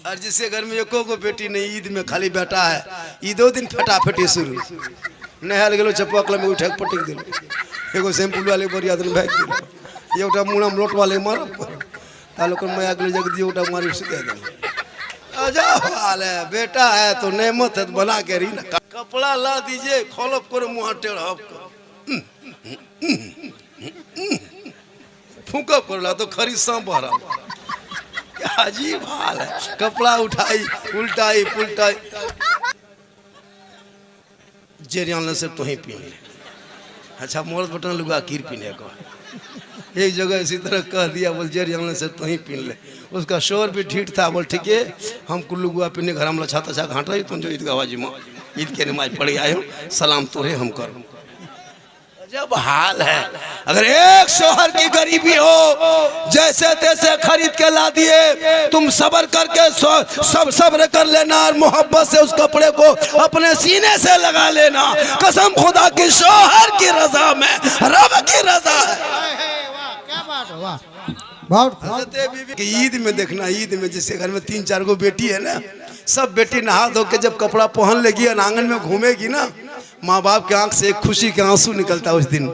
और जिसके घर में एको को बेटी नहीं, ईद में खाली बेटा है, ईदो दिन फटाफटी शुरू। नहाल गेलो चप्पा कल में उठा के पटक दिलो, एगो सैंपल वाले बरिया दिन भाग गेलो, ये उठा मुड़ा में लोट वाले मार तालो कर मैं अगले जग दियो उठा मारी से दे दे। अजब हाल है, बेटा है तो नेमत है, बना के री ना कपड़ा ला दीजिए, खोलप करो मुँह टेढ़ा फूका पड़ला तो खरी सांप भरा। क्या अजीब हाल है, कपड़ा उठाई उल्टाई पुलटाई, जेरियान से तो ही पीन ले। अच्छा मोरत बटन लुगा कीर पीने को एक जगह इसी तरह कह दिया, बोल जेरियान से तो ही पीन ले। उसका शोर भी ठीक था, बोल ठीक है हम कुल्लू गुआ पीने घर में छाता छा घाटा ही तुम जो ईद गवाजी माँ ईद के नमाज पढ़ी आए हो, सलाम तोरे हम करो। जब हाल है, अगर एक शोहर की गरीबी हो जैसे तैसे खरीद के ला दिए, तुम सब्र करके सब सब्र कर लेना और मोहब्बत से उस कपड़े को अपने सीने से लगा लेना। कसम खुदा की शोहर की रजा में रब की रजा है। ईद में देखना, ईद में जिसके घर में 3-4 गो बेटी है ना, सब बेटी नहा धो के जब कपड़ा पहन लेगी और आंगन में घूमेगी ना, माँ बाप के आंख से एक खुशी के आंसू निकलता है उस दिन।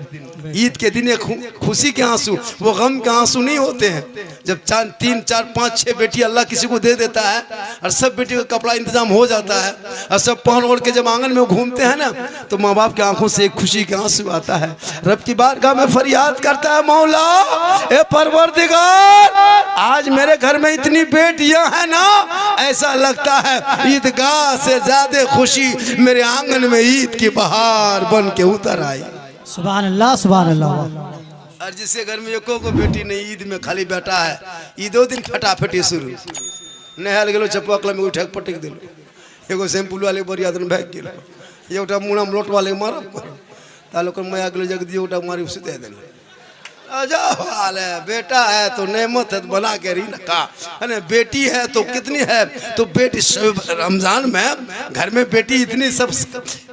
ईद के दिन एक खुशी के आंसू, वो गम के आंसू नहीं होते हैं। जब 3, 4, 5, 6 बेटी अल्लाह किसी को दे देता है और सब बेटी का कपड़ा इंतजाम हो जाता है और सब पहन ओढ़ के जब आंगन में घूमते हैं ना, तो माँ बाप के आंखों से एक खुशी के आंसू आता है। रब की बारगाह में फरियाद करता है, मौला ए परवरदिगार, आज मेरे घर में इतनी बेटियां हैं ना, ऐसा लगता है ईदगाह से ज्यादा खुशी मेरे आंगन में ईद की बहार बन के उतर आई। सुभान अल्लाह सुभान अल्लाह। और जिसके घर में एको को बेटी नहीं, ईद में खाली बेटा है, ईदो दिन फटाफटी शुरू। नहाल गेलो चप्पा कल में उठा के पटक दिलो, एगो सैंपल वाले बरिया दिन भाग गेलो, ये उठा मुड़ा में लोट वाले मार तालो कर मैं अगले जग दियो उठा मारी से दे दे। अजब हाल है, बेटा है तो नेमत है, बना के री ना का है, बेटी है तो कितनी है, तो बेटी रमजान में घर में बेटी इतनी सब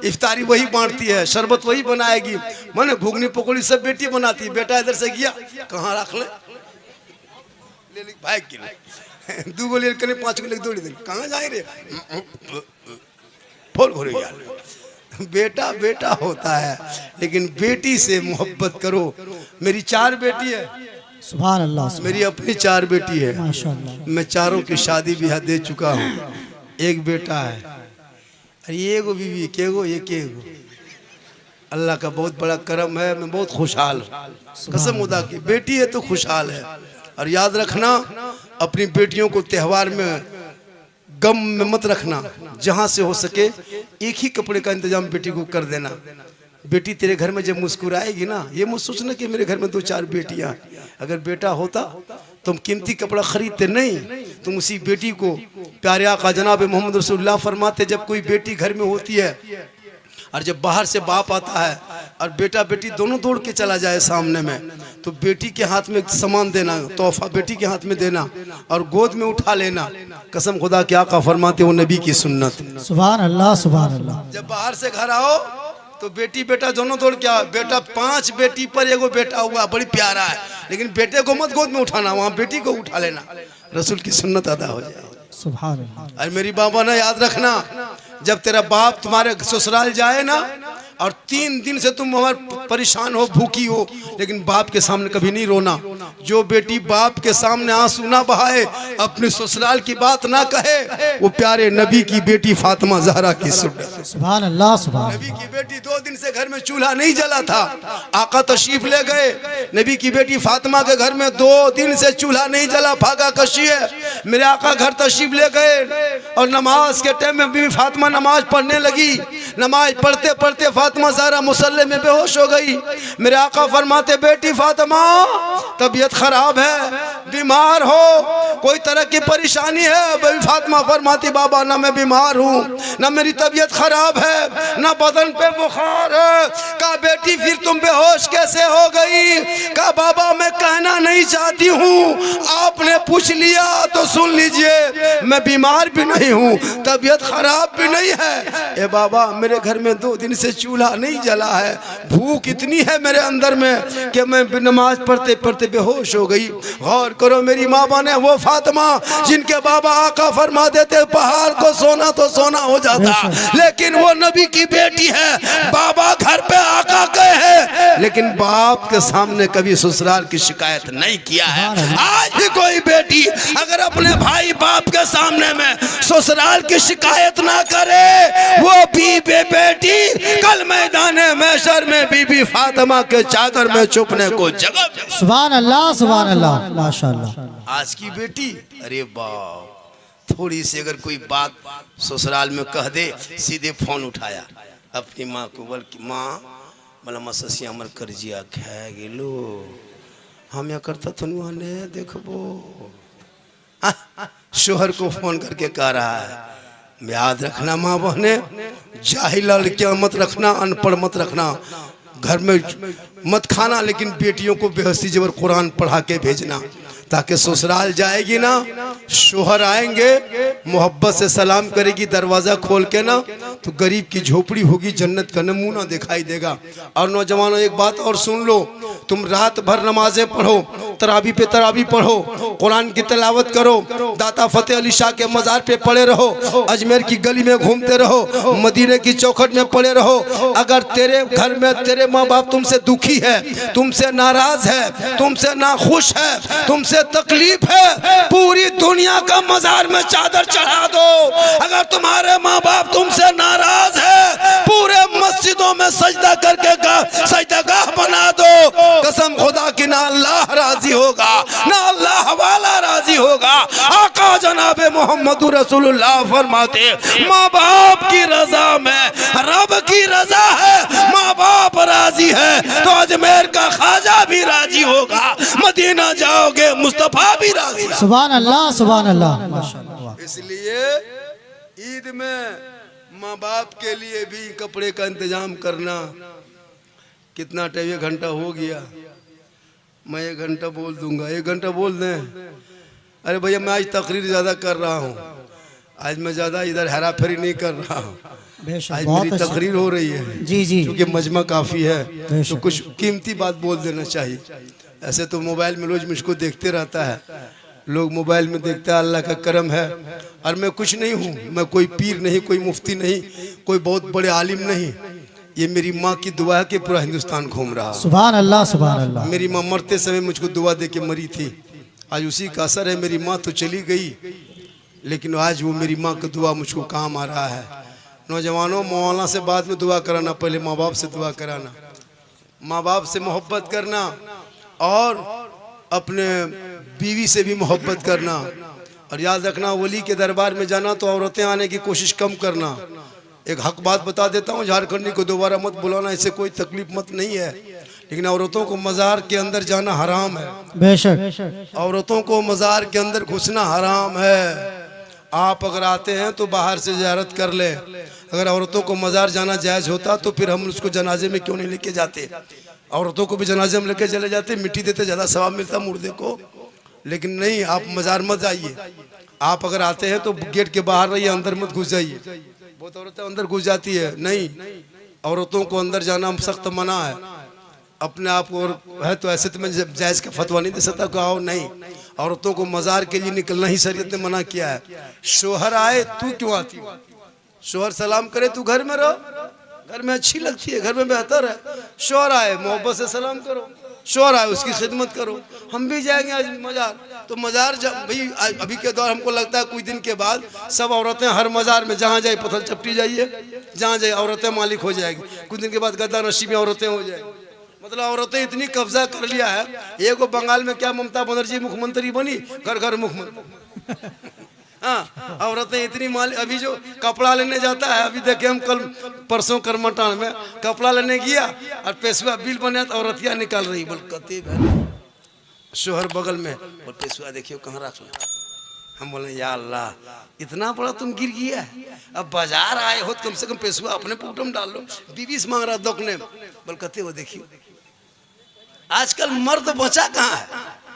इफ्तारी वही बांटती है, शरबत वही बनाएगी, माने घुगनी पकौड़ी सब बेटी बनाती है। बेटा इधर से गया कहाँ रख ले भाई के 2 गो ले 5 गो ले दौड़ी दे, कहाँ जाए रे फोल भरे यार। बेटा बेटा होता है, लेकिन बेटी से मोहब्बत करो। मेरी 4 बेटी है, सुभान अल्लाह, मेरी अपनी 4 बेटी है, माशाअल्लाह। मैं चारों की शादी ब्याह दे चुका हूँ। एक बेटा है, अरे ये गो बीवी के गो, ये के गो। अल्लाह का बहुत बड़ा करम है, मैं बहुत खुशहाल हूँ, कसम खुदा की। बेटी है तो खुशहाल है। और याद रखना, अपनी बेटियों को त्योहार में गम में मत रखना, जहाँ से हो सके एक ही कपड़े का इंतजाम बेटी को कर देना। बेटी तेरे घर में जब मुस्कुराएगी ना, ये मत सोचना कि मेरे घर में 2-4 बेटियां। अगर बेटा होता तुम कीमती कपड़ा खरीदते नहीं, तुम उसी बेटी को प्यारे आका जनाब मोहम्मद रसूलुल्लाह फरमाते, जब कोई बेटी घर में होती है और जब बाहर से बाप आता है और बेटा बेटी दोनों दौड़ के चला जाए सामने में, तो बेटी के हाथ में सामान देना, तोहफा बेटी के हाथ में देना और गोद में उठा लेना। कसम खुदा के आका फरमाते, वो नबी की सुन्नत। सुभान अल्लाह सुभान अल्लाह। जब बाहर से घर आओ तो बेटी बेटा दोनों दौड़ के आओ। बेटा 5 बेटी पर एगो बेटा हुआ, बड़ी प्यारा है, लेकिन बेटे को मत गोद में उठाना, वहाँ बेटी को उठा लेना, रसूल की सुन्नत अदा हो जाए। सुभान अल्लाह। और मेरी बाबा ना याद रखना, जब तेरा बाप तुम्हारे ससुराल जाए ना और 3 दिन से तुम हमारे परेशान हो, भूखी हो, लेकिन बाप के सामने कभी नहीं रोना। जो बेटी बाप के सामने आंसू ना बहाए, अपने ससुराल की बात ना कहे, वो प्यारे नबी की बेटी फातिमा ज़हरा की सुन्नत। सुभान अल्लाह सुभान। नबी की बेटी 2 दिन से घर में चूल्हा नहीं जला था, आका तशरीफ ले गए, नबी की बेटी फातिमा के घर में 2 दिन से चूल्हा नहीं जला, भागा कशी है। मेरे आका घर तशरीफ ले गए और नमाज के टाइम में बीवी फातिमा नमाज पढ़ने लगी। नमाज पढ़ते पढ़ते फातिमा ज़हरा मुसल्ले में बेहोश हो गई। मेरे आका फरमाते, बेटी फातिमा तबीयत खराब है, बीमार हो, कोई तरह की परेशानी है? बेटी फातिमा फरमाती, बाबा ना मैं बीमार हूँ, ना मेरी तबीयत खराब है, ना बदन पे बुखार है। कहा बेटी फिर तुम बेहोश कैसे हो गई? कहा बाबा मैं कहना नहीं चाहती हूँ, आपने पूछ लिया तो सुन लीजिए, मैं बीमार भी नहीं हूँ, तबीयत खराब भी नहीं है। ए बाबा मेरे घर में 2 दिन से चूल्हा नहीं जला है, भूख भूख इतनी है मेरे अंदर में कि मैं नमाज पढ़ते पढ़ते बेहोश हो गई। गौर करो, मेरी माँ बने वो फातिमा जिनके बाबा आका फरमा देते पहाड़ को सोना तो सोना हो जाता, लेकिन वो नबी की बेटी है। बाबा घर पे आका गए हैं, लेकिन बाप के सामने कभी ससुराल की शिकायत नहीं किया है। आज भी कोई बेटी अगर अपने भाई बाप के सामने में ससुराल की शिकायत ना करे, वो बेटी कल मैदान महशर में बीबी फातिमा के चादर में छुपने को जगह। सुभान अल्लाह, सुभान अल्लाह, माशाअल्लाह। आज की बेटी, अरे बाप, थोड़ी सी अगर कोई बात ससुराल में कह दे, सीधे फोन उठाया अपनी माँ को, बल्कि माँ मला मससिया हमर कर्जिया खा गेलो, हम या करता तुनवाने देखबो। शोहर को फोन करके कह रहा है, याद रखना माँ बहने, जाहिल लड़कियां मत रखना, अनपढ़ मत रखना, घर में मत खाना, लेकिन बेटियों को बेहसी जबर कुरान पढ़ा के भेजना, ताकि ससुराल जाएगी ना, शोहर आएंगे मोहब्बत से सलाम करेगी, दरवाज़ा खोल के ना, तो गरीब की झोपड़ी होगी, जन्नत का नमूना दिखाई देगा। और नौजवानों एक बात और सुन लो, तुम रात भर नमाजें पढ़ो, तरावी पे तरावी पढ़ो, कुरान की तिलावत करो, दाता फतेह अली शाह के मज़ार पे पड़े रहो, अजमेर की गली में घूमते रहो, मदीने की चौखट में पड़े रहो। अगर तेरे घर में तेरे माँ बाप तुमसे दुखी है, तुमसे नाराज है, तुमसे नाखुश है, तुमसे तकलीफ है, पूरी दुनिया का मज़ार में चादर चढ़ा दो। अगर तुम्हारे माँ बाप तुमसे नाराज है, पूरे मस्जिदों में सजदा करके सजदागाह बना दो। कसम खुदा की, ना अल्लाह राजी होगा, ना अल्लाह वाला राजी होगा। आका जनाब मोहम्मद रसूलुल्लाह फरमाते, माँ बाप की रजा में रब की रजा है। माँ बाप राजी है तो अजमेर का ख्वाजा भी राजी होगा, मदीना जाओगे मुस्तफा भी राजी। सुभान अल्लाह, सुभान अल्लाह, माशाअल्लाह। इसलिए ईद में माँ बाप के लिए भी कपड़े का इंतजाम करना। कितना टाइम, 1 घंटा हो गया, मैं 1 घंटा बोल दूंगा, 1 घंटा बोल दें। अरे भैया मैं आज तकरीर ज़्यादा कर रहा हूँ, आज मैं ज़्यादा इधर हेरा फेरी नहीं कर रहा हूँ, आज मेरी तकरीर हो रही है। जी जी, क्योंकि मजमा काफ़ी है, तो कुछ कीमती बात बोल देना चाहिए। ऐसे तो मोबाइल में रोज मुझको देखते रहता है, लोग मोबाइल में देखते हैं, अल्लाह का करम है। और मैं कुछ नहीं हूँ, मैं कोई पीर नहीं, कोई मुफ्ती नहीं, कोई बहुत बड़े आलिम नहीं, ये मेरी माँ की दुआ है कि पूरा हिंदुस्तान घूम रहा। सुभान अल्लाह, सुभान अल्लाह। मेरी माँ मरते समय मुझको दुआ दे के मरी थी, आज उसी का असर है। मेरी माँ तो चली गई, लेकिन आज वो मेरी माँ की दुआ मुझको काम आ रहा है। नौजवानों, मौलाना से बाद में दुआ कराना, पहले माँ बाप से दुआ कराना, माँ बाप से मोहब्बत करना, और अपने बीवी से भी मोहब्बत करना। और याद रखना, वली के दरबार में जाना तो औरतें आने की कोशिश कम करना। एक हक बात बता देता हूँ, झारखंडी को दोबारा मत बुलाना, इससे कोई तकलीफ मत नहीं है, लेकिन औरतों को मज़ार के अंदर जाना हराम है। बेशक, औरतों को मज़ार के अंदर घुसना हराम है। आप अगर आते हैं तो बाहर से ज़ियारत कर ले। अगर औरतों को मज़ार जाना जायज़ होता तो फिर हम उसको जनाजे में क्यों नहीं लेके जाते? औरतों को भी जनाजे में लेके चले जाते, मिट्टी देते, ज़्यादा सवाब मिलता मुर्दे को। लेकिन नहीं, आप मज़ार मत जाइए। आप अगर आते हैं तो गेट के बाहर रहिए, अंदर मत घुस जाइए। बहुत औरतें अंदर घुस जाती है, नहीं, औरतों को अंदर जाना सख्त मना है। अपने आप को है तो ऐसे तो मैं जायज़ का फतवा नहीं दे सकता कि आओ, नहीं, औरतों को मज़ार के लिए निकलना ही शरीयत ने मना किया है। शोहर आए, तू क्यों आती? शोहर सलाम करे, तू घर में रहो, घर में अच्छी लगती है, घर में बेहतर है। शोहर आए, मोहब्बत से सलाम करो, शोहर आए उसकी खिदमत करो। हम भी जाएंगे आज मज़ार, तो मज़ार भाई अभी के दौर हमको लगता है कुछ दिन के बाद सब औरतें हर मज़ार में जहाँ जाए पत्थर चपटी जाइए, जहाँ जाए औरतें मालिक हो जाएगी। कुछ दिन के बाद गद्दा नशी में औरतें हो जाएगी। मतलब औरतें इतनी कब्जा कर लिया है। एक वो बंगाल में क्या ममता बनर्जी मुख्यमंत्री बनी, घर घर मुख्यमंत्री। हाँ, औरतें इतनी मालिक। अभी जो कपड़ा लेने जाता है, अभी देखे हम कल परसों करमटान में कपड़ा लेने गया और पेशवा बिल बने तो औरतियाँ निकाल रही, बोल कते शोहर बगल में, बोल पेशवा देखियो कहाँ रख लो। हम बोले या अल्लाह, इतना बड़ा तुम गिर गया है। अब बाजार आए हो तो कम से कम पेशवा अपने पोटम डाल लो। बीवी से मांग रहा दोकने, बोल कते वो देखियो। आजकल मर्द बचा कहाँ है?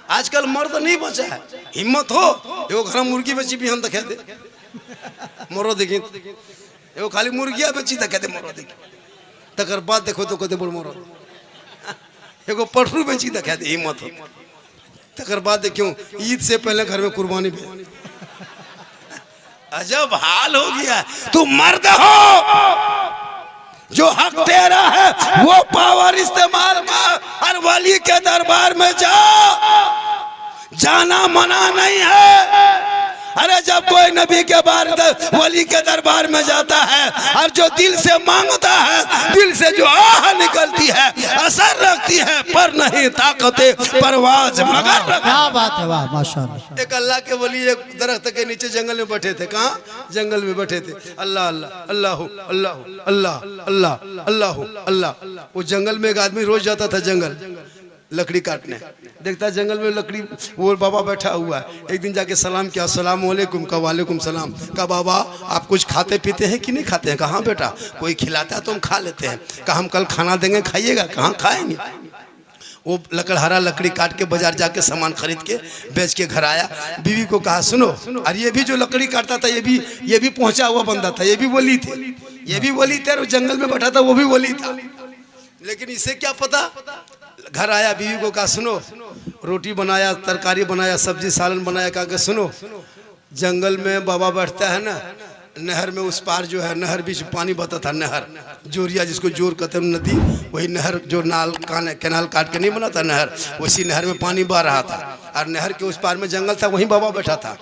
आजकल मर्द नहीं बचा है। हिम्मत हो एगो घर मुर्गी बेची भी हम दिखा दे, मोरो देखी एगो खाली मुर्गिया बेची दिखा दे, मोरो देखी, तकर बाद देखो तो कहते बोल मोरो। एगो पटरू बेची दिखा दे हिम्मत हो तकर बाद क्यों ईद से पहले घर में कुर्बानी भेज। अजब हाल हो गया। तू मर्द हो, जो हक तेरा है वो पावर इस्तेमाल कर, हर वली के दरबार में जा, जाना मना नहीं है। अरे जब कोई नबी के वली के दरबार में जाता है और जो दिल से मांगता है, दिल से जो आह निकलती है, असर रखती है, पर नहीं ताकते परवाज मगर। क्या बात है, वाह माशाअल्लाह। एक अल्लाह के वली एक दरख्त के नीचे जंगल में बैठे थे। कहाँ? जंगल में बैठे थे। अल्लाह अल्लाह अल्लाह अल्लाह अल्लाह अल्लाह अल्लाह अल्लाह। वो जंगल में एक आदमी रोज जाता था जंगल लकड़ी काटने, देखता जंगल में लकड़ी, वो बाबा बैठा हुआ है। एक दिन जाके सलाम किया, अस्सलाम वालेकुम। का वालेकुम सलाम। का बाबा आप कुछ खाते पीते हैं कि नहीं खाते हैं? कहाँ बेटा कोई खिलाता है तो हम खा लेते हैं। कहा हम कल खाना देंगे खाइएगा। कहाँ खाएंगे? वो लकड़हारा लकड़ी काट के बाजार जाके सामान खरीद के बेच के घर आया। बीवी को कहा सुनो, अरे ये भी जो लकड़ी काटता था ये भी पहुंचा हुआ बंदा था, ये भी वली थे, ये भी वली थे। और जंगल में बैठा था वो भी वली था, लेकिन इसे क्या पता। घर आया, बीवी को कहा सुनो, रोटी बनाया, तरकारी बनाया, सब्जी सालन बनाया। कहा कि सुनो, जंगल में बाबा बैठता है ना, नहर में उस पार जो है, नहर बीच पानी बहता था, नहर जोरिया जिसको जोर कहते हैं, नदी, वही नहर जो नाल कैनाल काट के नहीं बना था नहर, उसी नहर में पानी बह रहा था। और नहर के उस पार में जंगल था, वहीं बाबा बैठा था।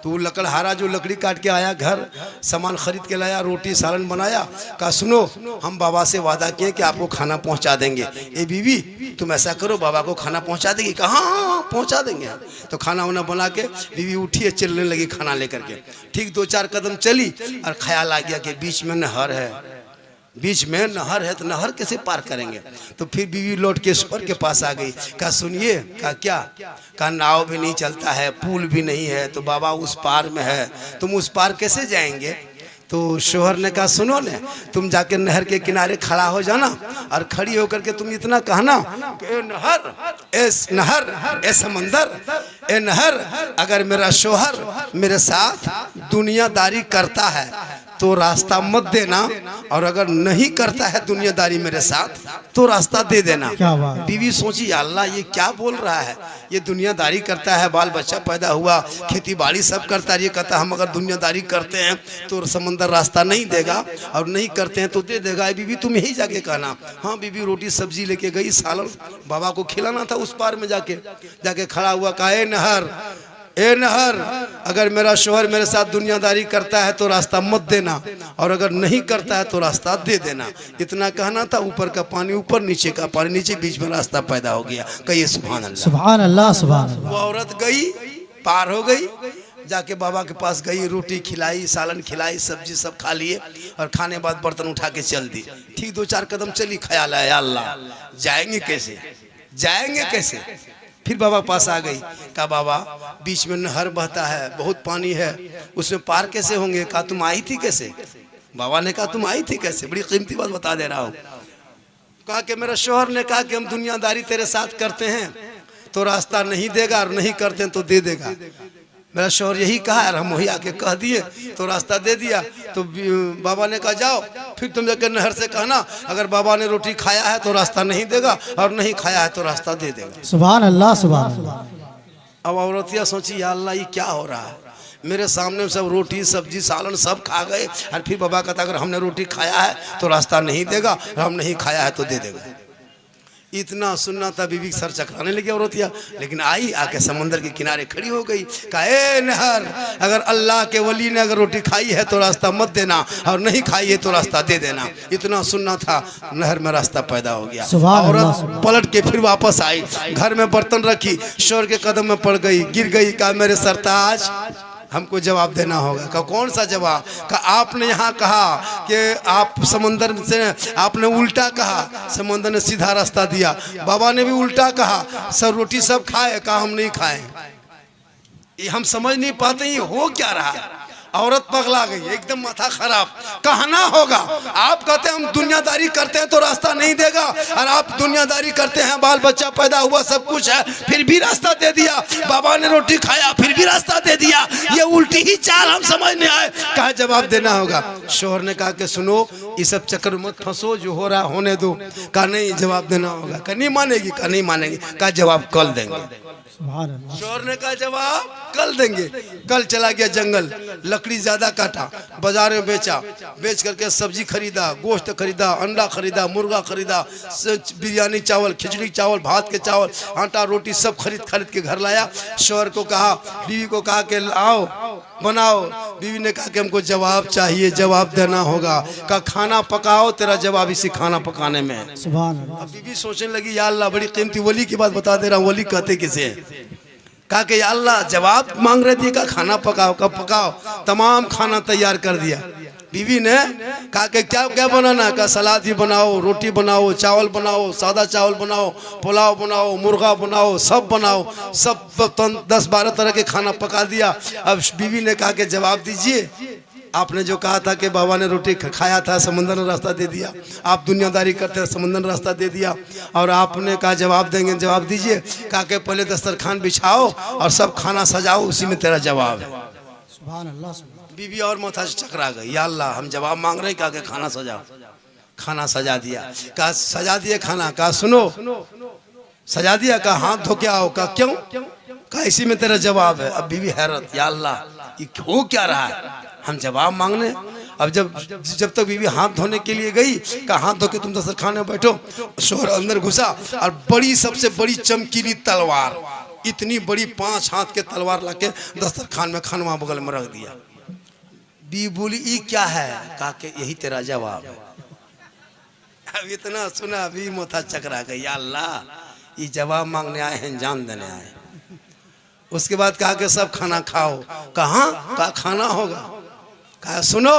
तो वो लकड़हारा जो लकड़ी काट के आया, घर सामान खरीद के लाया, रोटी सालन बनाया। कहा सुनो, हम बाबा से वादा किए कि आपको खाना पहुंचा देंगे। ए बीवी तुम ऐसा करो, बाबा को खाना पहुंचा देगी? कहा हाँ पहुंचा देंगे। तो खाना वाना बना के बीवी उठी है, चलने लगी खाना लेकर के। ठीक 2-4 कदम चली और ख्याल आ गया कि बीच में नहर है, बीच में नहर है, तो नहर कैसे पार करेंगे? तो फिर बीवी लौट के शोहर के पास आ गई। कहा सुनिए। कहा क्या? कहा नाव भी नहीं चलता है, पुल भी नहीं है, तो बाबा उस पार में है, तुम उस पार कैसे जाएंगे? तो शोहर ने कहा सुनो ने, तुम जाके नहर के किनारे खड़ा हो जाना और खड़ी होकर के तुम इतना कहना, ए नहर, ए समंदर, ए नहर, अगर मेरा शोहर मेरे साथ दुनियादारी करता है तो रास्ता मत देना, और अगर नहीं करता है दुनियादारी मेरे साथ तो रास्ता दे देना। बीवी सोची अल्लाह ये क्या बोल रहा है, ये दुनियादारी करता है, बाल बच्चा पैदा हुआ, खेती बाड़ी सब करता है, ये कहता हम अगर दुनियादारी करते हैं तो समंदर रास्ता नहीं देगा, और नहीं करते हैं तो दे देगा। बीवी तुम यही जाके कहना। हाँ बीवी रोटी सब्जी लेके गई, सालन बाबा को खिलाना था उस पार में जाके खड़ा हुआ। कहा ए नहर, अगर मेरा शोहर मेरे साथ दुनियादारी करता है तो रास्ता मत देना, और अगर नहीं करता है तो रास्ता दे देना। इतना कहना था, ऊपर का पानी ऊपर, नीचे का पानी नीचे, बीच में रास्ता पैदा हो गया। कहिए सुभान अल्लाह। सुभान अल्लाह, सुभान अल्लाह। वो औरत गई, पार हो गई, जाके बाबा के पास गई, रोटी खिलाई, सालन खिलाई, सब्जी सब खा लिए, और खाने बाद बर्तन उठा के चल दी। ठीक 2-4 कदम चली, ख्याल आया अल्लाह जाएंगे कैसे, जाएंगे कैसे? फिर बाबा पास आ गई। कहा बाबा बीच में नहर बहता है, बहुत पानी है, उसमें पार कैसे होंगे? कहा तुम आई थी कैसे? बाबा ने कहा तुम आई थी कैसे? बड़ी कीमती बात बता दे रहा हूँ। कहा कि मेरा शोहर ने कहा कि हम दुनियादारी तेरे साथ करते हैं तो रास्ता नहीं देगा, और नहीं करते हैं तो दे देगा। मेरा शोहर यही कहा, और हम वही आके कह दिए तो रास्ता दे दिया। तो बाबा ने कहा जाओ, फिर तुम जाकर नहर से कहना अगर बाबा ने रोटी खाया है तो रास्ता नहीं देगा, और नहीं खाया है तो रास्ता दे देगा। सुभान अल्लाह, सुभान अल्लाह। अब औरतिया सोची या अल्लाह ये क्या हो रहा है, मेरे सामने सब रोटी सब्जी सालन सब खा गए, और फिर बाबा कहता अगर हमने रोटी खाया है तो रास्ता नहीं देगा, और हम नहीं खाया है तो दे देगा। इतना सुनना था, बीवी सर चकराने लगी औरतिया, लेकिन आई आके समंदर के किनारे खड़ी हो गई। कहा ए नहर, अगर अल्लाह के वली ने अगर रोटी खाई है तो रास्ता मत देना, और नहीं खाई है तो रास्ता दे देना। इतना सुनना था, नहर में रास्ता पैदा हो गया। औरत पलट के फिर वापस आई, घर में बर्तन रखी, शोहर के कदम में पड़ गई, गिर गई। कहा मेरे सरताज हमको जवाब देना होगा। कहा कौन सा जवाब? कहा आपने यहाँ कहा कि आप समंदर से, आपने उल्टा कहा, समंदर ने सीधा रास्ता दिया। बाबा ने भी उल्टा कहा, सब रोटी सब खाए, कहा हम नहीं खाए। ये हम समझ नहीं पाते ये हो क्या रहा है। औरत पगला गई, एकदम माथा खराब। कहना होगा, आप कहते हैं हम दुनियादारी करते हैं तो रास्ता नहीं देगा, और आप दुनियादारी करते हैं, बाल बच्चा पैदा हुआ, सब कुछ है, फिर भी रास्ता दे दिया। बाबा ने रोटी खाया, फिर भी रास्ता दे दिया। ये उल्टी ही चाल हम समझ नहीं आए। कहा जवाब देना होगा। शोहर ने कहा कि सुनो, इस सब चक्कर में मत फंसो, जो हो रहा होने दो। कहा नहीं, जवाब देना होगा। कहा नहीं मानेगी? कहा नहीं मानेगी। कहा जवाब कल देंगे। शोहर ने कहा जवाब कल देंगे। कल चला गया जंगल, लकड़ी ज्यादा काटा, बाजार में बेचा, बेच करके सब्जी खरीदा, गोश्त खरीदा, अंडा खरीदा, मुर्गा खरीदा, बिरयानी चावल, खिचड़ी चावल, भात के चावल, आटा रोटी सब खरीद के घर लाया। शोहर को कहा, बीवी को कहा कि आओ बनाओ। बीवी ने कहा कि हमको जवाब चाहिए, जवाब देना होगा। कहा खाना पकाओ, तेरा जवाब इसी खाना पकाने में है। अब बीवी सोचने लगी, या अल्लाह बड़ी कीमती वली की बात बता दे रहा हूँ। वली कहते किसे? कहा कि या अल्लाह जवाब मांग रहे थे, का खाना पकाओ। कब पकाओ? तमाम खाना तैयार कर दिया। बीवी ने कहा कि क्या क्या बनाना? का सलाद भी बनाओ, रोटी बनाओ, चावल बनाओ, सादा चावल बनाओ, पुलाव बनाओ, मुर्गा बनाओ, सब बनाओ। सब 10-12 तरह के खाना पका दिया। अब बीवी ने कहा कि जवाब दीजिए, आपने जो कहा था कि बाबा ने रोटी खाया था, समंदर ने रास्ता दे दिया। आप दुनियादारी करते हैं, समंदर ने रास्ता दे दिया। और आपने कहा जवाब देंगे, जवाब दीजिए। कहा कि पहले दस्तरखान बिछाओ और सब खाना सजाओ, उसी में तेरा जवाब है। बीवी और माथा से चकरा गई, या अल्लाह हम जवाब मांग रहे हैं। कहा कि खाना सजाओ। खाना सजा दिया। कहा सजा दिए खाना। कहा सुनो, सजा दिया। कहा हाथ धो के आओ। कहा क्यों? कहा इसी में तेरा जवाब है। अब बीवी हैरत, या अल्लाह ये हो क्या रहा है? हम जवाब मांगने। अब जब तक बीवी हाथ धोने के लिए गई, कहा हाथ धो के तुम दस्तरखान में बैठो। शोहर अंदर घुसा और बड़ी, सबसे बड़ी चमकीली तलवार, इतनी बड़ी 5 हाथ के तलवार लाके दस्तरखान में खानवा बगल में रख दिया। बीवी बोली ये क्या है? कहा कि यही तेरा जवाब है। अब इतना सुना भी माथा चकरा गई, या अल्लाह ये जवाब मांगने आए हैं, जान देने आए। उसके बाद कहा कि सब खाना खाओ। कहा खाना होगा। कहा सुनो,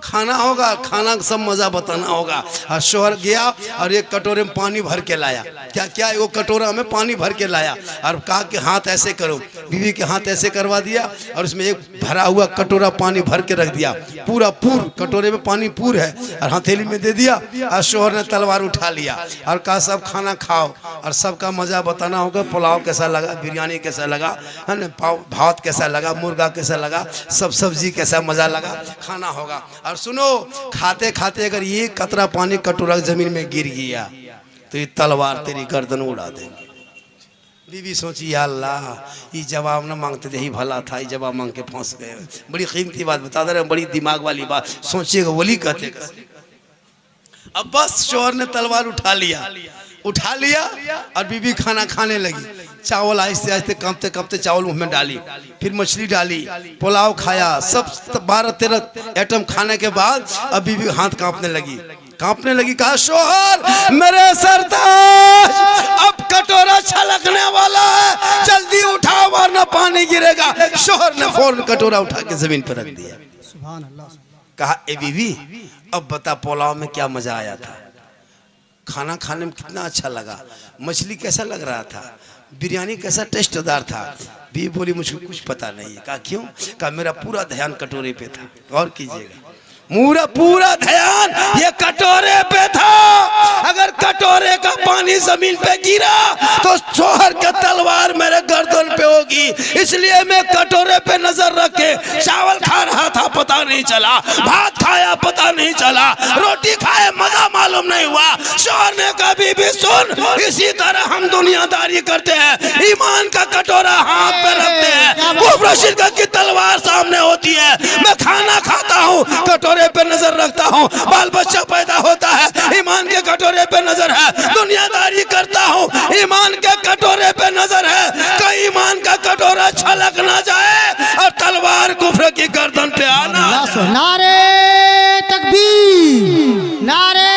खाना होगा, खाना सब मजा बताना होगा। और शोहर गया और एक कटोरे में पानी भर के लाया। क्या क्या? वो कटोरा में पानी भर के लाया और कहा कि हाथ ऐसे करो। बीवी के हाथ ऐसे करवा दिया और उसमें एक भरा हुआ कटोरा पानी भर के रख दिया। पूरा कटोरे में पानी पूर है और हथेली में दे दिया। और शोहर ने तलवार उठा लिया और कहा सब खाना खाओ और सबका मजा बताना होगा। पुलाव कैसा लगा, बिरयानी कैसा लगा, है ना, भात कैसा लगा, मुर्गा कैसा लगा, सब सब्जी कैसा मजा लगा, खाना होगा। और सुनो, खाते खाते अगर ये कतरा पानी कटोरा जमीन में गिर गया तो ये तलवार तेरी गर्दन उड़ा देंगे। बीवी सोची, या अल्लाह ये जवाब ना मांगते थे ही भला था, ये जवाब मांग के फंस गए। बड़ी कीमती बात बता दे रहे, बड़ी दिमाग वाली बात। सोचिएगा वली कहते। अब बस शोहर ने तलवार उठा लिया और बीवी खाना खाने लगी। चावल आहिस्ते आहिस्ते कांपते कांपते चावल मुंह में डाली, फिर मछली डाली, पुलाव खाया। सब 12-13 आइटम खाने के बाद अब बीवी हाथ कांपने लगी। कहा शोहर मेरे सरताज, अब कटोरा छलकने वाला है, जल्दी उठाओ वरना पानी गिरेगा। शोहर ने फौरन कटोरा उठा के जमीन पर रख दिया। कहा ए बीवी, अब बता पुलाव में क्या मजा आया था, खाना खाने में कितना अच्छा लगा, मछली कैसा लग रहा था, बिरयानी कैसा टेस्टदार था। बीवी बोली मुझको कुछ पता नहीं है। कहा क्यों? कहा मेरा पूरा ध्यान कटोरे पे था। और कीजिएगा, मेरा पूरा ध्यान ये कटोरे पे था। अगर कटोरे का पानी जमीन पे गिरा तो शोहर के तलवार मेरे गर्दन पे होगी, इसलिए मैं कटोरे पे नजर रखे चावल खा रहा था, पता नहीं चला, भात खाया पता नहीं चला, रोटी खाए मजा मालूम नहीं हुआ। शोहर ने कभी भी सुन, इसी तरह हम दुनियादारी करते हैं, ईमान का कटोरा हाथ पे रखते हैं, कुफ्र शिर्क की तलवार सामने होती है। मैं खाना खाता हूँ, कटोरे पे नजर रखता हूँ, बाल बच्चा पैदा होता है, ईमान के कटोरे पे नजर है। दुनियादारी करता हूँ, ईमान के कटोरे पे नजर है। कहीं ईमान का कटोरा छलक ना जाए और तलवार कुफ्र की गर्दन पे आना। नारे तकबीर, नारे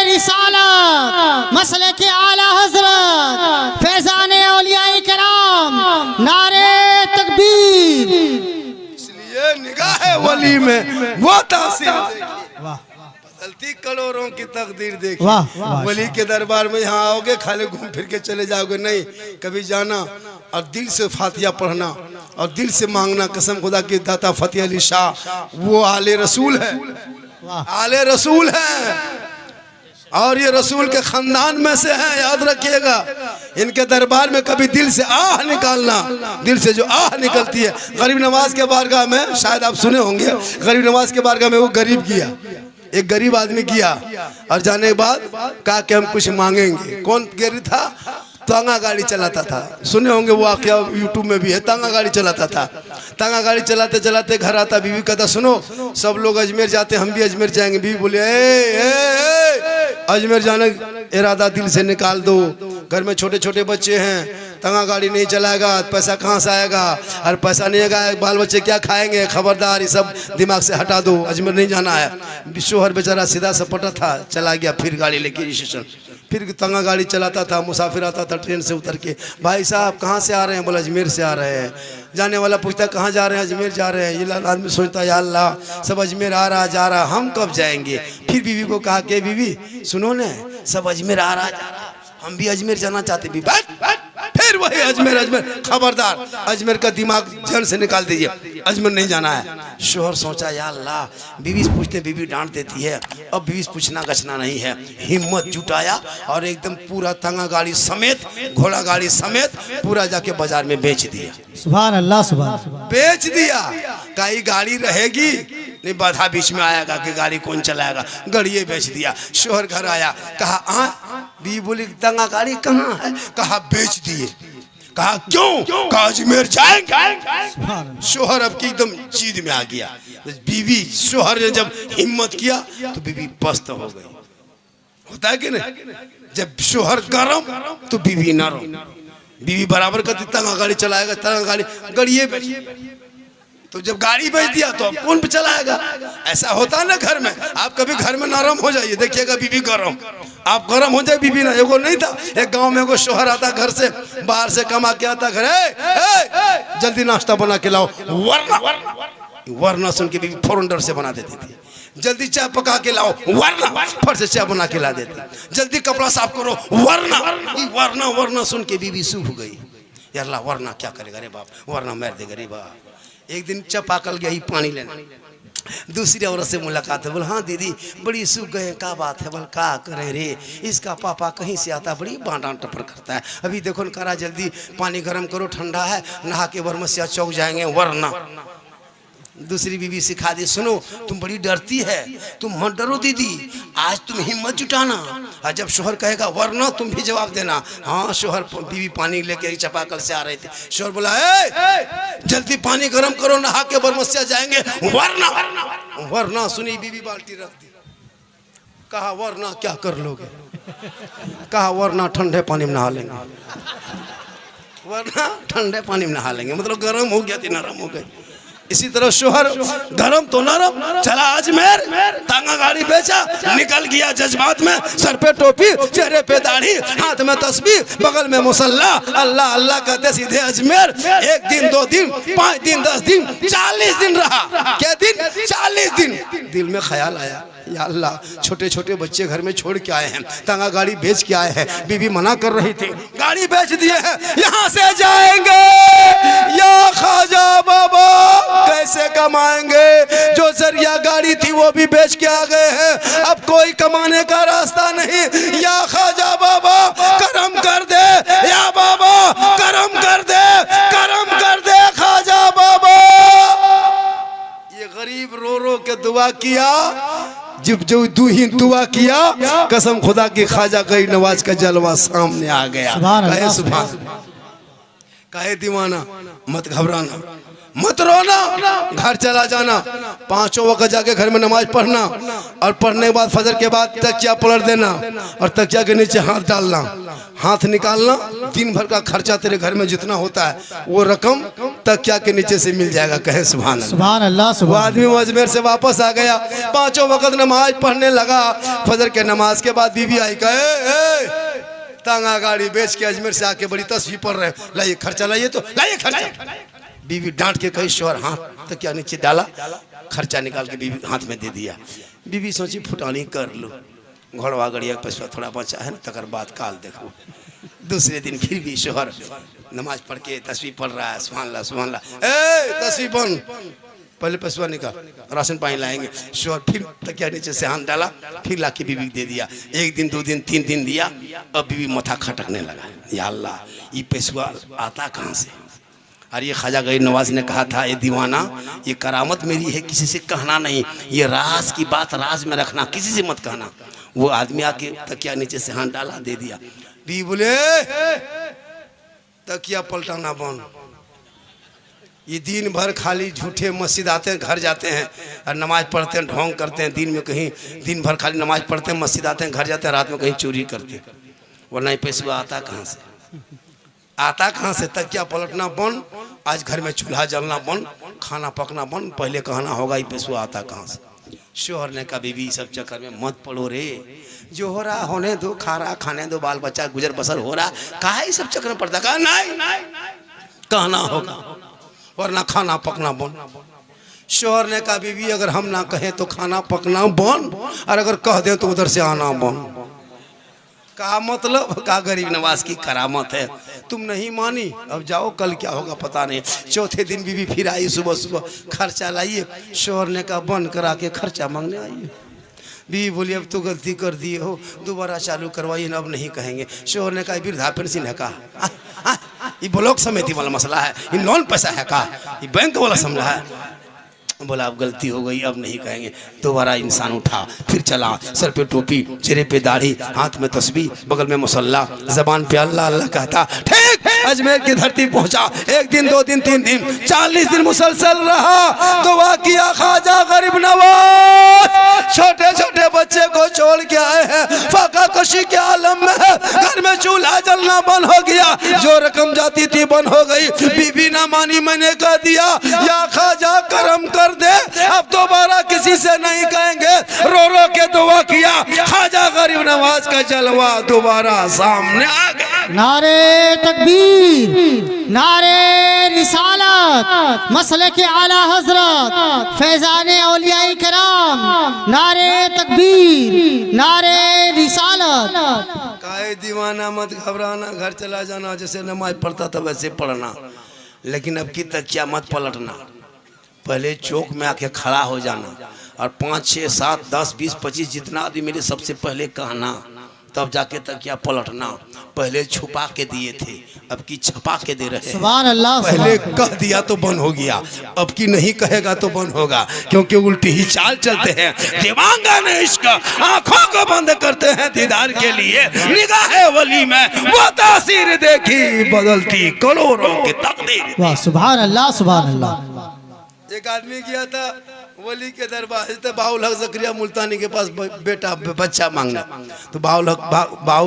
रिसालत, मसले के आला हजरत, फैजाने औलियाए किराम, नारे तकबीर। इसलिए निगाह वली में वो तासीर बदलती करोड़ों की तकदीर देखी। वली के दरबार में यहाँ आओगे खाली घूम फिर के चले जाओगे नहीं, कभी जाना और दिल से फातिहा पढ़ना और दिल से मांगना। कसम खुदा की दाता फतेह अली शाह वो आले रसूल है, आले रसूल है और ये रसूल के खानदान में से है। याद रखिएगा, इनके दरबार में कभी दिल से आह निकालना, दिल से जो आह निकलती है। गरीब नवाज के बारगाह में शायद आप सुने होंगे, गरीब नवाज के बारगाह में वो गरीब गया, एक गरीब आदमी गया और जाने के बाद कहा कि हम कुछ मांगेंगे। कौन गरीब था? तांगा गाड़ी चलाता था, सुने होंगे वो वाकया, यूट्यूब में भी है। तांगा गाड़ी चलाता था, तांगा गाड़ी चलाते चलाते घर आता, बीवी कहता सुनो सब लोग अजमेर जाते हम भी अजमेर जाएंगे। बीवी बोले अजमेर जाने इरादा दिल से निकाल दो, घर में छोटे छोटे बच्चे हैं, तांगा गाड़ी नहीं चलाएगा पैसा कहाँ से आएगा, और पैसा नहीं आएगा बाल बच्चे क्या खाएंगे, खबरदार ये सब दिमाग से हटा दो, अजमेर नहीं जाना है। शोहर बेचारा सीधा सपटा था, चला गया फिर गाड़ी लेके स्टेशन। फिर तांगा गाड़ी चलाता था, मुसाफिर आता था ट्रेन से उतर के, भाई साहब कहाँ से आ रहे हैं? बोला अजमेर से आ रहे हैं। जाने वाला पूछता कहाँ जा रहे हैं? अजमेर जा रहे हैं। ये आदमी सोचता या अल्लाह सब अजमेर आ रहा जा रहा, हम कब जाएंगे? फिर बीवी को कहा कि बीवी सुनो न, सब अजमेर आ रहा जा रहा, हम भी अजमेर जाना चाहते। भी फिर वही अजमेर अजमेर, खबरदार अजमेर का दिमाग जन से निकाल दीजिए, अजमेर नहीं जाना है। शोहर सोचा या अल्लाह बीवी से पूछते, बीवी डांट देती है, अब बीवी से पूछना गछना नहीं है। हिम्मत जुटाया और एकदम पूरा तांगा गाड़ी समेत, घोड़ा गाड़ी समेत पूरा जाके बाजार में बेच दिया। सुभान अल्लाह, सुभान। बेच दिया। कई गाड़ी रहेगी नहीं, बाधा बीच में आएगा कि गाड़ी कौन चलाएगा, गाड़िए बेच दिया। शोहर घर आया, कहा बीवी बोली तांगा गाड़ी कहाँ है? कहा बेच दिए। कहा क्यों? कहा अजमेर जाएंगे। शोहर अब की एकदम चीज में आ गया। बीवी शोहर ने जब हिम्मत किया तो बीवी पस्त हो गई। होता है कि नहीं? जब शोहर गरम तो बीवी नरम। बीवी बराबर का तांगा गाड़ी चलाएगा, तांगा गाड़ी गाड़िए बेच। तो जब गाड़ी बेच दिया तो अब कौन पे चलाएगा? ऐसा होता है ना घर में। आप कभी घर में नरम हो जाइए, देखिएगा बीवी गरम, आप गरम हो जाए बीवी ना। एगो नहीं था, एक गांव में एगो शोहर आता घर से, बाहर से कमा के आता घर, जल्दी नाश्ता बना के लाओ, वरना सुन के बीवी फौरन डर से बना देती थी। जल्दी चाय पका के लाओ, वरना फट से चाय बना के ला देती। जल्दी कपड़ा साफ करो, वरना सुन के बीवी सूख गई। यार अल्लाह वरना क्या करेगा रे बाप, वरना मार देगा रे बाप। एक दिन चपाकल गया ही पानी लेना, दूसरी औरत से मुलाकात है। बोल हाँ दीदी बड़ी सूख गए, क्या बात है? बोल क्या करे रे, इसका पापा कहीं से आता, बड़ी बांटा टपर करता है। अभी देखो न करा, जल्दी पानी गर्म करो, ठंडा है, नहा के बरमसिया चौक जाएंगे, वरना। दूसरी बीवी सिखा दी, सुनो तुम बड़ी डरती है, तुम मत डरो दीदी, आज तुम हिम्मत जुटाना, और जब शोहर कहेगा वरना तुम भी जवाब देना। हाँ शोहर, बीवी पानी लेके चपाकल से आ रहे थे। शोहर बोला जल्दी पानी गर्म करो, नहा के बरमसिया जाएंगे, वरना सुनी बीवी बाल्टी रख दी। कहा वरना क्या कर लोगे? कहा वरना ठंडे पानी में नहा लेंगे, वरना ठंडे पानी में नहा लेंगे। मतलब गर्म हो गया थी, नरम हो गई। इसी तरह शोहर गरम तो नरम, चला अजमेर, तांगा गाड़ी बेचा, निकल गया जज्बात में, सर पे टोपी, चेहरे पे दाढ़ी, हाथ में तस्बीह, बगल में मुसल्ला, अल्लाह अल्लाह कहते सीधे अजमेर। 1 दिन 2 दिन 5 दिन 10 दिन 40 दिन रहा। क्या दिन? 40 दिन। दिल में ख्याल आया, या अल्लाह छोटे छोटे बच्चे घर में छोड़ के आए हैं, तांगा गाड़ी बेच के आए हैं, बीवी मना कर रही थी, गाड़ी बेच दिए हैं, यहाँ से जाएंगे या ख्वाजा बाबा कैसे कमाएंगे? जो जरिया गाड़ी थी वो भी बेच के आ गए हैं, अब कोई कमाने का रास्ता नहीं। या ख्वाजा बाबा करम कर दे, या बाबा करम कर दे, करम कर दे ख्वाजा बाबा। ये गरीब रो रो के दुआ किया, जब जो दूही दुआ किया, कसम खुदा की ख्वाजा गरीब नवाज का जलवा सामने आ गया। कहे सुभान, कहे दीवाना मत घबराना, मत रोना, घर चला जाना, 5 वक्त जाके घर में नमाज पढ़ना, और पढ़ने के बाद फजर के बाद तकिया पलट देना, और तकिया के नीचे हाथ डालना, हाथ निकालना, दिन भर का खर्चा तेरे घर में जितना होता है वो रकम तकिया के नीचे से मिल जाएगा। कहे सुभान अल्लाह, सुभान अल्लाह। वो आदमी अजमेर से वापस आ गया, 5 वक्त नमाज पढ़ने लगा। फजर के नमाज के बाद बीवी आई, कहे तांगा गाड़ी बेच के अजमेर से आके बड़ी तस्वीर पढ़ रहे, लाइए खर्चा, लाइए तो लाइए खर्चा। बीवी डांट के कही, शोहर हाथ तकिया नीचे डाला, खर्चा निकाल के बीवी हाथ में दे दिया। बीवी सोची फुटानी कर लो, घोड़वा गड़िया पैसा थोड़ा बचा है ना, तकर बाद काल देखो। दूसरे दिन फिर भी शोहर नमाज पढ़ के तस्वीर पढ़ रहा है, सुभान अल्लाह सुभान अल्लाह। ए तस्वीर बन, पहले पसुआ निकाल, राशन पानी लाएंगे। शोर फिर तकिया नीचे से हाथ डाला, फिर लाके बीवी दे दिया। 1 दिन 2 दिन 3 दिन दिया, अब बीवी माथा खटकने लगा, या अल्लाह ये पैसवा आता कहाँ से। और ये ख्वाजा गरीब नवाज ने कहा था, ये दीवाना ये करामत मेरी है, किसी से कहना नहीं, ये राज की बात राज में रखना, किसी से मत कहना। वो आदमी आके तकिया नीचे से हाथ डाला, दे दिया। बीवी बोले तकिया पलटाना बंद, ये दिन भर खाली झूठे मस्जिद आते हैं, घर जाते हैं और नमाज पढ़ते हैं, ढोंग करते हैं। दिन में कहीं दिन भर खाली नमाज पढ़ते हैं, मस्जिद आते हैं, घर जाते हैं, रात में कहीं चोरी करते हैं। वरना ये पैसा आता कहाँ से, आता कहाँ से। तकिया पलटना बंद, आज घर में चूल्हा जलना बंद, खाना पकना बंद, पहले कहना होगा ये पैसा आता कहाँ से। शोहर ने कहा बीवी सब चक्कर में मत पड़ो रे, जो हो रहा होने दो, खा रहा खाने दो, बाल बच्चा गुजर बसर हो रहा, कहा ये सब चक्कर में पड़ता। कहा नहीं कहना होगा वरना खाना पकना बंद। शोहर ने कहा बीवी अगर हम ना कहें तो खाना पकना बंद, और अगर कह दें तो उधर से आना बंद। कहा मतलब, कहा गरीब नवाज की करामत है, तुम नहीं मानी, अब जाओ, कल क्या होगा पता नहीं। चौथे दिन बीवी फिर आई, सुबह सुबह खर्चा लाइए। शोहर ने कहा बंद करा के खर्चा मांगने आइए। बीवी बोली अब तो गलती कर दिए हो, दोबारा चालू करवाइए ना, अब नहीं कहेंगे। शोहर ने कहा वृद्धा पेंशन है का, ये ब्लॉक समिति वाला मसला है, ये लोन पैसा है का, ये बैंक वाला समझा है। बोला अब गलती हो गई, अब नहीं कहेंगे। दोबारा इंसान उठा, फिर चला, सर पे टोपी, चेहरे पे दाढ़ी, हाथ में तस्बीह, बगल में मुसल्ला, जबान पे अल्लाह अल्लाह कहता। ठीक अजमेर की धरती पहुंचा। 1 दिन 2 दिन 3 दिन 40 दिन मुसलसल रहा, दुआ किया ख्वाजा गरीब नवाज। छोटे छोटे बच्चे को छोड़ के आए हैं, फाका कशी के आलम में है, घर में चूल्हा जलना बंद हो गया, जो रकम जाती थी बंद हो गई। बीबी ना मानी, मैंने कह दिया या ख्वाजा करम कर दे, अब दोबारा किसी से नहीं कहेंगे। रो रो के दुआ किया, ख्वाजा गरीब नवाज का जलवा दोबारा सामने आ गया। नारे तकबीर, नारे रिसालत, मसले के आला हजरत फैजाने औलियाए कराम, नारे तकबीर, नारे रिसालत। काहे दीवाना मत घबराना, घर चला जाना, जैसे नमाज पढ़ता था वैसे पढ़ना, लेकिन अब की तकिया मत पलटना। पहले चौक में आके खड़ा हो जाना, और 5 6 7 10 20 25 जितना आदमी मेरे सबसे पहले कहना, तब जाके तकिया पलटना। पहले छुपा के दिए थे, अब की छपा के दे रहे हैं। सुभान अल्लाह। पहले कह दिया तो बंद हो गया, अब की नहीं कहेगा तो बंद होगा, क्योंकि उल्टी ही चाल चलते हैं। दीवांगन इश्क आंखों को बंद करते हैं दीदार के लिए, निगाहे वली में वो तासीर देखी, बदलती करोड़ों की तकदीर। वाह सुभान अल्लाह सुभान अल्लाह। एक आदमी गया था वली के दरबार से, बाउल हक जकरिया मुल्तानी के पास बेटा बच्चा मांगना। तो बाउल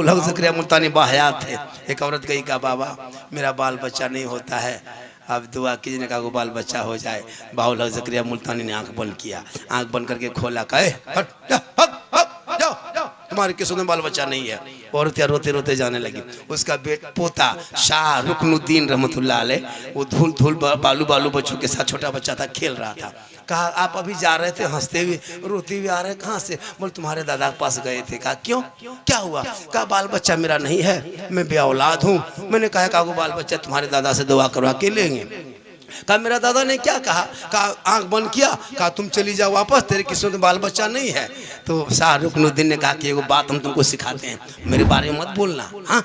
हक जकरिया मुल्तानी बाहयात थे। एक औरत गई, कहा बाबा मेरा बाल बच्चा नहीं होता है, अब दुआ कीजिए, कहा वो बाल बच्चा हो जाए। बाउल हक जकरिया मुल्तानी ने आंख बंद किया, आंख बंद करके खोला, कहे तुम्हारे किसों में बाल बच्चा नहीं है। औरत रोते रोते जाने लगी। उसका पोता शाह रुकनुद्दीन रहमतुल्लाह अलैह, वो धूल धूल बालू बालू बच्चों के साथ, छोटा बच्चा था, खेल रहा था। कहा आप अभी जा रहे थे, हंसते हुए रोते हुए आ रहे, कहाँ से? बोल तुम्हारे दादा के पास गए थे। कहा क्यों, क्या हुआ? कहा बाल बच्चा मेरा नहीं है, मैं बे औलाद हूँ। मैंने कहा वो बाल बच्चा तुम्हारे दादा से दुआ करवा के लेंगे। कहा मेरा दादा ने क्या कहा? कहा आंख बंद किया, कहा तुम चली जाओ वापस, तेरे किस्मत में बाल बच्चा नहीं है। तो शाह रुकनुद्दीन ने कहा कि एगो बात हम तुमको सिखाते हैं, मेरे बारे में मत बोलना। हाँ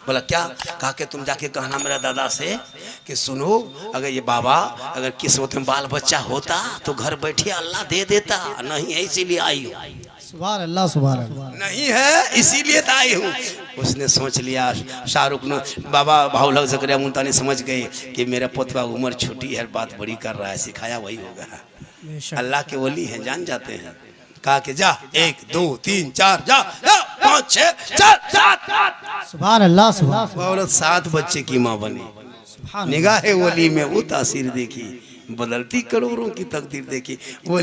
बोला क्या? कहा कि तुम जाके कहना मेरा दादा से कि सुनो, अगर ये बाबा अगर किस्मत में बाल बच्चा होता तो घर बैठे अल्लाह दे देता, नहीं है इसीलिए आई हूँ। सुभान अल्लाह सुभान अल्लाह। नहीं है इसीलिए तो आई हूँ। उसने सोच लिया, शाहरुख ने बाबा बाउल हक जकरिया मुल्तानी समझ गए कि मेरा पोतवा उम्र छोटी है, बात बड़ी कर रहा है, सिखाया वही होगा। अल्लाह के वली हैं, जान जाते हैं। कहा कि जा 1 2 3 4 जा 5 6 7। सुभान अल्लाह सुभान। औरत 7 बच्चे की माँ बनी। निगाहे वली में वो तासीर देखी, बदलती करोड़ों की तकदीर देखी।